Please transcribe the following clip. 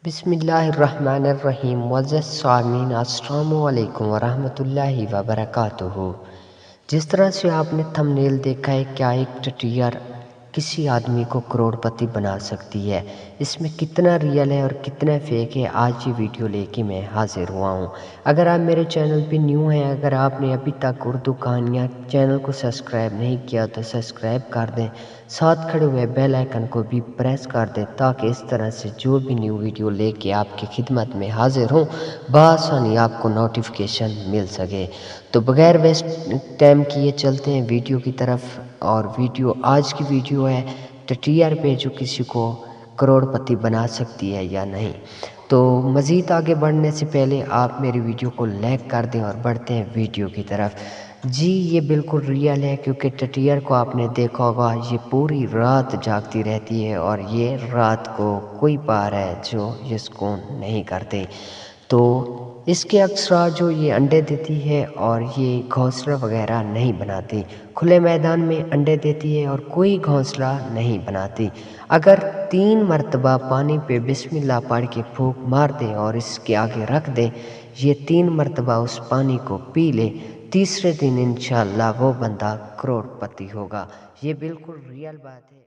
بسم اللہ الرحمن الرحیم۔ معزز سامعین، السلام علیکم ورحمۃ اللہ وبرکاتہ۔ جس طرح سے آپ نے تھمبنیل دیکھا ہے، کیا ایک ٹٹیار کسی آدمی کو کروڑ پتی بنا سکتی ہے؟ اس میں کتنا ریئل ہے اور کتنا فیک ہے، آج یہ ویڈیو لے کے میں حاضر ہوا ہوں۔ اگر آپ میرے چینل پہ نیو ہیں، اگر آپ نے ابھی تک اردو کہانیاں چینل کو سبسکرائب نہیں کیا تو سبسکرائب کر دیں، ساتھ کھڑے ہوئے بیل آئیکن کو بھی پریس کر دیں تاکہ اس طرح سے جو بھی نیو ویڈیو لے کے آپ کی خدمت میں حاضر ہوں بآسانی آپ کو نوٹیفیکیشن مل سکے۔ تو بغیر ویسٹ ٹائم کیے چلتے ہیں ویڈیو کی طرف، اور آج کی ویڈیو ہے ٹٹیار پہ جو کسی کو کروڑ پتی بنا سکتی ہے یا نہیں۔ تو مزید آگے بڑھنے سے پہلے آپ میری ویڈیو کو لائک کر دیں اور بڑھتے ہیں ویڈیو کی طرف۔ جی یہ بالکل ریئل ہے، کیونکہ ٹٹیار کو آپ نے دیکھا ہوگا یہ پوری رات جاگتی رہتی ہے اور یہ رات کو کوئی پار ہے جو اس کو نہیں کرتے۔ تو اس کے اکثر جو یہ انڈے دیتی ہے اور یہ گھونسلہ وغیرہ نہیں بناتی، کھلے میدان میں انڈے دیتی ہے اور کوئی گھونسلہ نہیں بناتی۔ اگر 3 مرتبہ پانی پہ بسم اللہ پڑھ کے پھونک مار دیں اور اس کے آگے رکھ دیں، یہ 3 مرتبہ اس پانی کو پی لے، تیسرے دن انشاءاللہ وہ بندہ کروڑ پتی ہوگا۔ یہ بالکل ریئل بات ہے۔